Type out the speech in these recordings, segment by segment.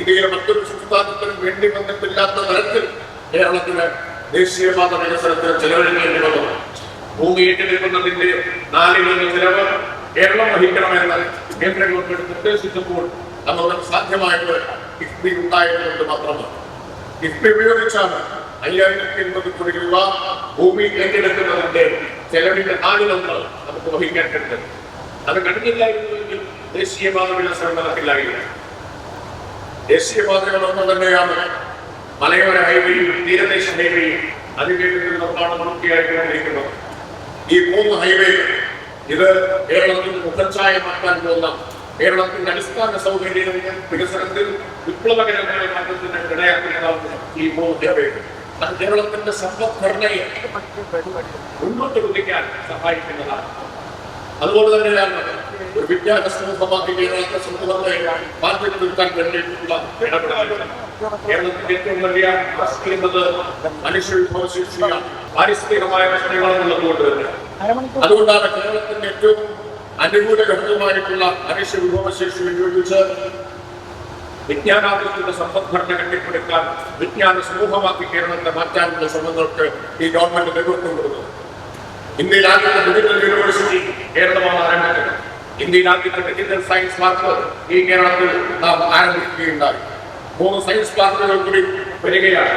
ഇന്ത്യയിലെ മറ്റൊരു സംസ്ഥാനത്തിനും വേണ്ടി വന്നിട്ടില്ലാത്ത തരത്തിൽ കേരളത്തിന് ദേശീയപാത വികസനത്തിന് ചെലവഴിക്കേണ്ടി വന്നു. ഭൂമി ഏറ്റെടുക്കുന്നതിന്റെ 4 ചിലവ് കേരളം വഹിക്കണമെന്ന് കേന്ദ്ര ഗവൺമെന്റ് നിർദ്ദേശിച്ചപ്പോൾ നമുക്ക് സാധ്യമായത് കിഫ്ബി ഉണ്ടായതുകൊണ്ട് മാത്രമാണ്. കിഫ്ബി ഉപയോഗിച്ചാണ് 5080 കോടി രൂപ ഭൂമി ഏറ്റെടുക്കുന്നതിന്റെ ചെലവിന്റെ 4 നമുക്ക് വഹിക്കാൻ കഴിയുന്നത്. അത് കഴിഞ്ഞില്ലായിരുന്നുവെങ്കിൽ ദേശീയപാത വികസനം നടക്കില്ലായിരുന്നു. ദേശീയപാതകളൊന്നും തന്നെയാണ് മലയോര ഹൈവേയും തീരദേശ ഹൈവേയും അതിവേഗത്തിൽ നമ്മളാണ് പൂർത്തിയായിക്കൊണ്ടിരിക്കുന്നത്. ഈ 3 ഹൈവേകൾ ഇത് കേരളത്തിന്റെ മുഖച്ഛായ മാറ്റാൻ പോകുന്ന കേരളത്തിന്റെ അടിസ്ഥാന സൗകര്യ വികസനത്തിൽ വിപ്ലവകരമായ മാറ്റത്തിന് ഇടയാക്കുന്നതാണ് ഈ 3 ഹൈവേകൾ. അത് കേരളത്തിന്റെ സമ്പദ്ഘടനയെ മുന്നോട്ട് കുതിക്കാൻ സഹായിക്കുന്നതാണ്. അതുപോലെ തന്നെയാണ് ഒരു വിദ്യാഭ്യാസമാക്കി കേരളത്തെ സമൂഹത്തെ മാറ്റി നിർത്താൻ വേണ്ടിയിട്ടുള്ള ഇടപെടലുകൾ. കേരളത്തിന്റെ ഏറ്റവും വലിയ ആസ്തിയുന്നത് മനുഷ്യവിഭവശേഷിയാണ്. പാരിസ്ഥിതികമായ പ്രശ്നങ്ങളുള്ളതുകൊണ്ട് തന്നെ അതുകൊണ്ടാണ് കേരളത്തിന്റെ ഏറ്റവും അനുകൂല ഘടകമായിട്ടുള്ള മനുഷ്യവിഭവശേഷി ഉപയോഗിച്ച് വിജ്ഞാനാധിഷ്ഠിത സമ്പദ്ഘടന കെട്ടിപ്പടുക്കാൻ വിജ്ഞാന സമൂഹമാക്കി കേരളത്തെ മാറ്റാനുള്ള ശ്രമങ്ങൾക്ക് ഈ ഗവൺമെന്റ് നേതൃത്വം കൊടുക്കുന്നത്. ഇന്ത്യയിൽ ആദ്യത്തെ ഡിജിറ്റൽ യൂണിവേഴ്സിറ്റി കേരളമാണ് ആരംഭിച്ചത്. ഇന്ത്യയിൽ ആദ്യത്തെ ഡിജിറ്റൽ സയൻസ് പാർക്ക് ഈ കേരളത്തിൽ നാം ആരംഭിക്കുകയുണ്ടായി. 3 സയൻസ് പാർക്കുകൾ കൂടി വരികയാണ്.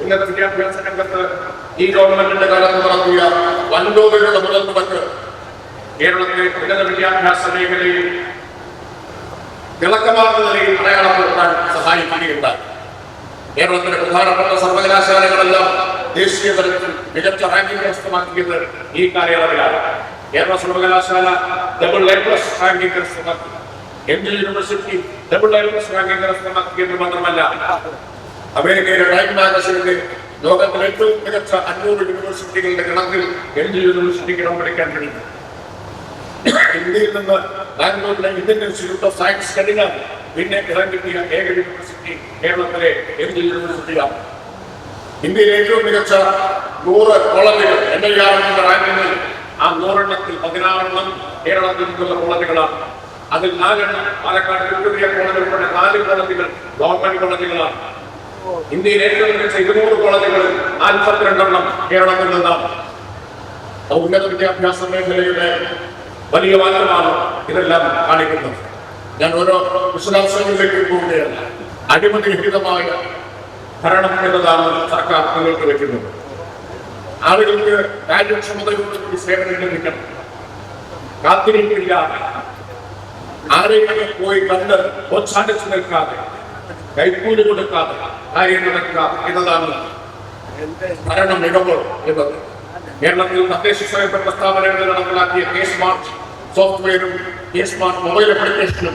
ഉന്നത വിദ്യാഭ്യാസ രംഗത്ത് ഈ ഗവൺമെന്റിന്റെ കാലത്ത് നടത്തിയ വൻതോതിലുള്ള മുതൽമുടക്ക് കേരളത്തിലെ ഉന്നത വിദ്യാഭ്യാസ മേഖലയിൽ തിളക്കമാർന്ന നിലയിൽ അടയാളപ്പെടുത്താൻ സഹായിക്കുകയുണ്ടായി. കേരളത്തിലെ പ്രധാനപ്പെട്ട സർവകലാശാലകളെല്ലാം ദേശീയ തലത്തിൽ മികച്ച റാങ്കിംഗ് കരസ്ഥമാക്കിയത് ഈ കാലയളവിലാണ്. കേരള സർവകലാശാല AA+ റാങ്കിംഗ് കരസ്ഥമാക്കി. MGL യൂണിവേഴ്സിറ്റി AA+ റാങ്കിംഗ് കരസ്ഥമാക്കിയത് മാത്രമല്ല, അമേരിക്കയിലെ ടൈം മാഗസിനിന്റെ ലോകത്തിലെ ഏറ്റവും മികച്ച 500 യൂണിവേഴ്സിറ്റികളുടെ ഗണത്തിൽ MGL യൂണിവേഴ്സിറ്റിക്ക് ഇടം പിടിക്കാൻ കഴിഞ്ഞു. ഇന്ത്യയിൽ നിന്ന് ബാംഗ്ലൂരിലെ ഇന്ത്യൻ ഇൻസ്റ്റിറ്റ്യൂട്ട് ഓഫ് സയൻസ് കഴിഞ്ഞാൽ പിന്നെ ഇടം കിട്ടിയ ഏക യൂണിവേഴ്സിറ്റി കേരളത്തിലെ MGL യൂണിവേഴ്സിറ്റിയാണ്. ഇന്ത്യയിലെ ഏറ്റവും മികച്ച 100 കോളേജുകൾ NIRF റാങ്കിങ്ങിൽ ആ 100 16 കേരളത്തിൽ നിന്നുള്ള കോളേജുകളാണ്. അതിൽ 4 പാലക്കാട് വിക്ടോറിയ കോളേജ് ഉൾപ്പെടെ 4 കോളേജുകൾ ഗവൺമെന്റ് കോളേജുകളാണ്. ഇന്ത്യയിൽ ഏറ്റവും മികച്ച 200 കോളേജുകളിൽ 42 കേരളത്തിൽ നിന്നാണ്. ഉന്നത വിദ്യാഭ്യാസ മേഖലയുടെ വലിയ മാറ്റമാണ് ഇതെല്ലാം കാണിക്കുന്നത്. ഞാൻ ഓരോ വിശദാംശങ്ങളിലേക്ക് പോവുകയാണ്. അഴിമതിരഹിതമായ ഭരണം എന്നതാണ് സർക്കാർ മുന്നോട്ട് വയ്ക്കുന്നത്. ആളുകൾക്ക് കാര്യക്ഷമതയോടുകൂടി സേവനം ലഭിക്കണം. കാത്തിരിപ്പില്ലാതെ ആരെങ്കിലും പോയി കണ്ട് പ്രോത്സാഹിച്ചു നിൽക്കാതെ കൈക്കൂലി കൊടുക്കാതെ കാര്യം നടക്കുക എന്നതാണ് ഭരണം മികവ് എന്നത്. കേരളത്തിൽ തദ്ദേശ സ്വയംഭരണ സ്ഥാപനങ്ങളിൽ നടപ്പിലാക്കിയ K-സ്മാർട്ട് സോഫ്റ്റ്വെയറും K-സ്മാർട്ട് മൊബൈൽ ആപ്ലിക്കേഷനും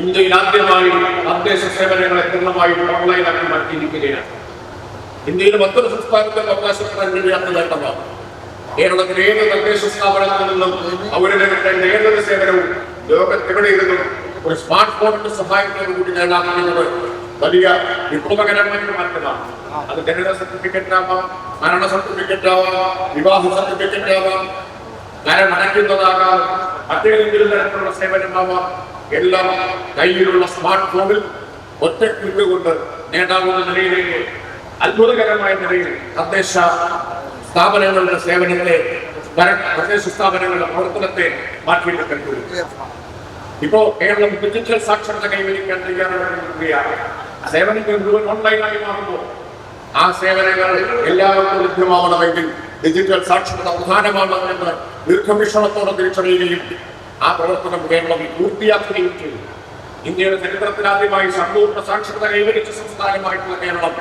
ഇന്ത്യയിൽ ആദ്യമായി തദ്ദേശ സേവനങ്ങളെ പൂർണ്ണമായും ഓൺലൈനാക്കി മാറ്റിയിരിക്കുകയാണ്. ഇന്ത്യയിലെ മറ്റൊരു സംസ്ഥാനത്തിൽ അവകാശപ്പെടാൻ കഴിയാത്ത നേട്ടമാണ്. കേരളത്തിലെ ഏത് തദ്ദേശ സ്ഥാപനത്തിൽ നിന്നും അവരുടെ കിട്ടേണ്ട ഏതൊരു സേവനവും ലോകത്തെവിടെയിരുന്നും ഒരു സ്മാർട്ട് ഫോണിന്റെ സഹായത്തോടുകൂടി നേടാമെന്നത് വലിയ വിപ്ലവകരമായ മാറ്റമാണ്. അത് ജനന സർട്ടിഫിക്കറ്റ് ആവാം, മരണ സർട്ടിഫിക്കറ്റ് ആവാം, വിവാഹ സർട്ടിഫിക്കറ്റ് ആവാം, കരം അടയ്ക്കുന്നതാകാം, മറ്റേതെങ്കിലും തരത്തിലുള്ള സേവനമാവാം. എല്ലാം കയ്യിലുള്ള സ്മാർട്ട് ഫോണിൽ ഒറ്റ ക്ലിക്ക് കൊണ്ട് നേടാവുന്ന നിലയിലേക്ക് അത്ഭുതകരമായ നിലയിൽ തദ്ദേശ സ്ഥാപനങ്ങളുടെ സേവനങ്ങളെ തദ്ദേശ സ്ഥാപനങ്ങളുടെ പ്രവർത്തനത്തെ മാറ്റിയെടുക്കാൻ കഴിയും. ഇപ്പോ കേരളം ഡിജിറ്റൽ സാക്ഷരത കൈവരിക്കാൻ തയ്യാറാണ്. സേവനങ്ങൾ മുഴുവൻ ഓൺലൈനായി മാറുമ്പോൾ ആ സേവനങ്ങൾ എല്ലാവർക്കും ലഭ്യമാവണമെങ്കിൽ ഡിജിറ്റൽ സാക്ഷരത പ്രധാനമാണ് എന്ന് ദീർഘവീക്ഷണത്തോടെ തിരിച്ചറിയുകയും ആ പ്രവർത്തനം കേരളം പൂർത്തിയാക്കുകയും ചെയ്തു. ഇന്ത്യയുടെ ചരിത്രത്തിലാദ്യമായി സമ്പൂർണ്ണ സാക്ഷരത കൈവരിച്ച സംസ്ഥാനമായിട്ടുള്ള കേരളം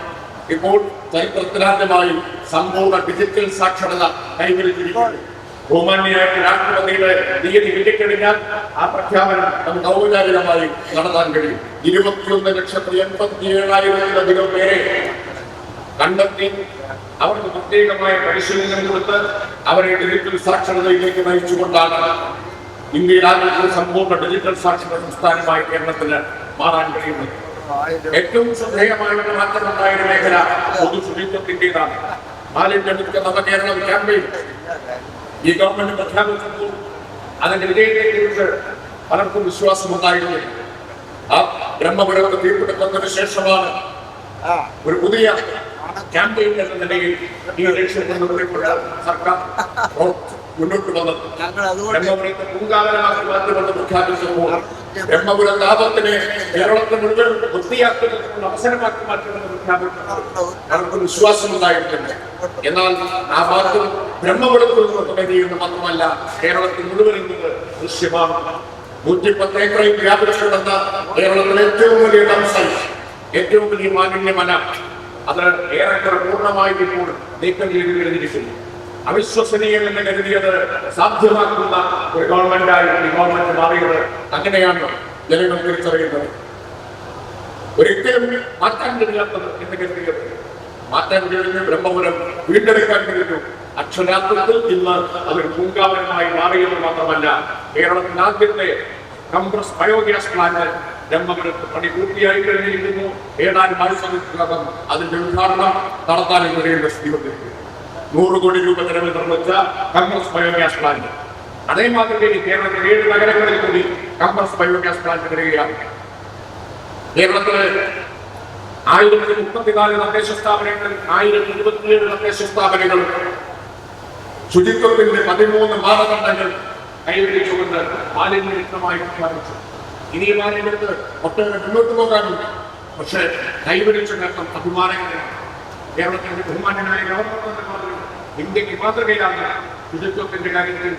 ഇപ്പോൾ ചരിത്രത്തിലാദ്യമായി സമ്പൂർണ്ണ ഡിജിറ്റൽ സാക്ഷരത കൈവരിച്ചിരിക്കുന്നു. ബഹുമാന്യനായ രാഷ്ട്രപതിയുടെ തീയതി വിധിക്കഴിഞ്ഞാൽ ആ പ്രഖ്യാപനം നമുക്ക് ഔപചാരികമായി നടത്താൻ കഴിയും. 21,87,000-ത്തിലധികം പേരെ കണ്ടെത്തി അവർക്ക് പ്രത്യേകമായ പരിശീലനം കൊടുത്ത് അവരെ ഡിജിറ്റൽ സാക്ഷരതയിലേക്ക് നയിച്ചുകൊണ്ടാണ് ഇന്ത്യയിൽ ആദ്യത്തെ സമ്പൂർണ്ണ ഡിജിറ്റൽ സാക്ഷരത സംസ്ഥാനമായി കേരളത്തിന് മാറാൻ കഴിയുന്നത്. ഏറ്റവും ശ്രദ്ധേയമായ മാറ്റമുണ്ടായ മേഖല പൊതുശുചിത്വത്തിൻ്റെതാണ്. മാലിന്യമുക്ത നവകേരളം ക്യാമ്പയിൻ ഈ ഗവൺമെന്റ് പ്രഖ്യാപിച്ചപ്പോൾ അതിന്റെ വിജയത്തെക്കുറിച്ച് പലർക്കും വിശ്വാസമുണ്ടായിരുന്നു. ആ ബ്രഹ്മപുരത്ത് തീർപ്പിടുത്തതിന് ശേഷമാണ് ഒരു പുതിയ ക്യാമ്പയിൻ എന്ന നിലയിൽ ഈ ലക്ഷ്യം കൊണ്ടുപോയിട്ടുള്ള സർക്കാർ മുന്നോട്ട് വന്നത്. ബ്രഹ്മപുരത്തെ പൂങ്കാവനമാക്കി മാറ്റുമെന്ന് പ്രഖ്യാപിച്ചപ്പോൾ ബ്രഹ്മപുരം താപത്തിനെ കേരളത്തിൽ മുഴുവൻ വൃത്തിയാക്കുന്നതിനുള്ള അവസരമാക്കി മാറ്റുമെന്ന് പ്രഖ്യാപിച്ചപ്പോൾ അവർക്ക് വിശ്വാസമുണ്ടായിട്ടുണ്ട്. എന്നാൽ ആ വാക്കും ബ്രഹ്മപുരത്തിൽ നിന്ന് തുടങ്ങിയെന്ന് മാത്രമല്ല, കേരളത്തിൽ മുഴുവൻ ദൃശ്യമാണ്. 110 ഏക്കറിൽ വ്യാപിച്ചു കിടന്ന കേരളത്തിലെ ഏറ്റവും വലിയ ടംസൈറ്റ്, ഏറ്റവും വലിയ മാലിന്യമല, അത് ഏറെക്കുറെ പൂർണ്ണമായി ഇപ്പോൾ നീക്കം ചെയ്ത് കഴിഞ്ഞിരിക്കുന്നു. അവിശ്വസനീയം എന്ന് കരുതിയത് സാധ്യമാക്കുന്ന ഒരു ഗവൺമെന്റായി ഈ ഗവൺമെന്റ് മാറിയത് അങ്ങനെയാണ് ജനങ്ങൾ തിരിച്ചറിയുന്നത്. ഒരിക്കലും മാറ്റാൻ കഴിയാത്തത് എന്ന് കരുതിയത് മാറ്റാൻ കഴിഞ്ഞ് ബ്രഹ്മപുരം വീണ്ടെടുക്കാൻ കഴിഞ്ഞു. അക്ഷരാർത്ഥത്തിൽ ഇന്ന് അതൊരു പൂങ്കാവനമായി മാറിയത് മാത്രമല്ല, കേരളത്തിൽ ആദ്യത്തെ കംപ്രസ് ബയോഗ്യാസ് പ്ലാന്റ് ബ്രഹ്മപുരത്ത് പണി പൂർത്തിയായി കഴിഞ്ഞിരിക്കുന്നു. ഏതാനും ആഴ്ചകൾക്കകം അതിന്റെ ഉദ്ഘാടനം നടത്താൻ കഴിയുന്ന സ്ഥിതി വന്നിരിക്കുന്നു. 100 കോടി രൂപ ചെലവിൽ നിർമ്മിച്ച കംപ്രസ് ബയോഗ്യാസ് പ്ലാന്റ്. അതേമാതിരി കേരളത്തിലെ 7 നഗരങ്ങളിൽ കൂടി കംപ്രസ് ബയോഗ്യാസ് പ്ലാന്റ് വരികയാണ്. കേരളത്തിലെ 1034 തദ്ദേശ സ്ഥാപനങ്ങളിൽ 1027 തദ്ദേശ സ്ഥാപനങ്ങൾ ശുചിത്വത്തിന്റെ 13 മാനദണ്ഡങ്ങൾ കൈവരിച്ചുകൊണ്ട് മാലിന്യമുക്തമായി പ്രഖ്യാപിച്ചു. ഇനി മാലിന്യത്തിൽ ഒട്ടേറെ മുന്നോട്ട് പോകാനുണ്ട്. പക്ഷേ കൈവരിച്ച നേട്ടം അഭിമാനകരമാണ്. കേരളത്തിന്റെ ബഹുമാന്യനായ ഗവർണർ പറഞ്ഞു, ഇന്ത്യക്ക് മാതൃകയാണ് ശുചിത്വത്തിന്റെ കാര്യത്തിൽ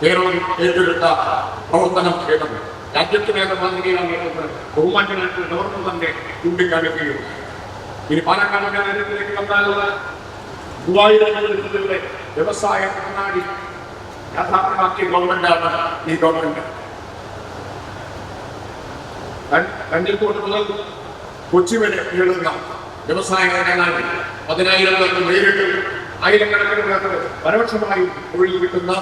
കേരളം ഏറ്റെടുത്ത പ്രവർത്തനം ഏതെന്ന്. രാജ്യത്തിനേറെ മാതൃകയാണ് ബഹുമാന്യനായിട്ടുള്ള ഗവർണർ തന്നെ ചൂണ്ടിക്കാണിക്കുകയുള്ളൂ. ഇനി പാലക്കാട് കാര്യത്തിലേക്ക് വന്നാലുള്ള 3000 വ്യവസായ കണ്ണാടി യാഥാർത്ഥ്യമാക്കിയ ഗവൺമെന്റാണ് ഈ ഗവൺമെന്റ്. കഞ്ഞിക്കോട്ട് മുതൽ കൊച്ചി വരെ നീളുന്ന വ്യവസായ കണ്ണാടി 10,000 പേർക്ക് നേരിട്ട്, ആയിരക്കണക്കിന് പേർക്ക് പരോക്ഷമായി തൊഴിൽ കിട്ടുന്ന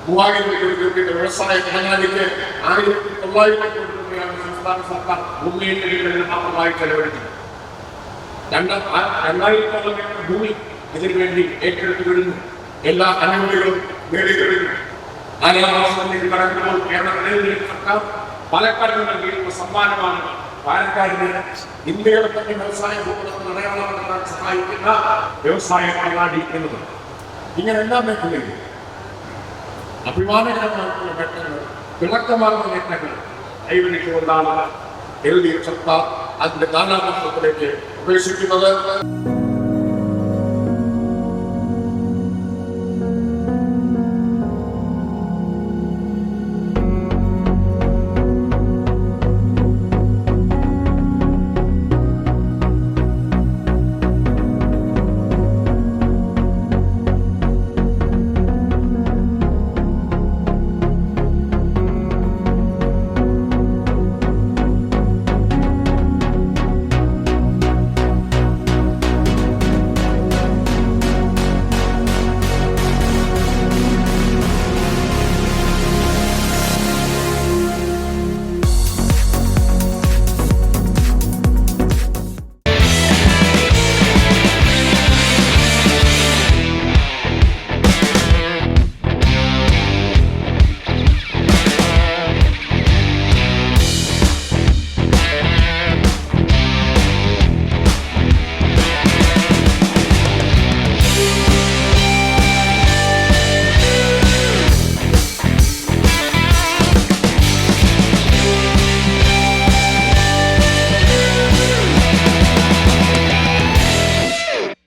3000 രൂപയുടെ വ്യവസായ കണ്ണാടിക്ക് 1900 കോടി രൂപയാണ് സംസ്ഥാന സർക്കാർ മുൻകൈകളിൽ മാത്രമായി ചെലവഴിച്ചത്. 2000 ഭൂമി ഇതിനു വേണ്ടി ഏറ്റെടുത്തു കഴിഞ്ഞു. എല്ലാ അനുമതികളും നേടിക്കഴിഞ്ഞു. 4 വർഷത്തിൽ കടക്കുമ്പോൾ കേരളത്തിലെ സർക്കാർ പാലക്കാടിന് നൽകിയിട്ടുള്ള സമ്മാനമാണ് പാലക്കാടിന് ഇന്ത്യയുടെ തന്നെ വ്യവസായ ഭൂപടത്തിൽ അടയാളപ്പെടുത്താൻ സഹായിക്കുന്ന വ്യവസായ കണ്ണാടി എന്നത്. ഇങ്ങനെ എല്ലാ മേഖലയിലും അഭിമാനകരമായിട്ടുള്ള നേട്ടങ്ങൾ, തിളക്കമാർന്ന നേട്ടങ്ങൾ കൈവരിച്ചുകൊണ്ടാണ് LDF സർക്കാർ അതിന്റെ 4ാം വർഷത്തിലേക്ക് പ്രവേശിക്കുന്നത്.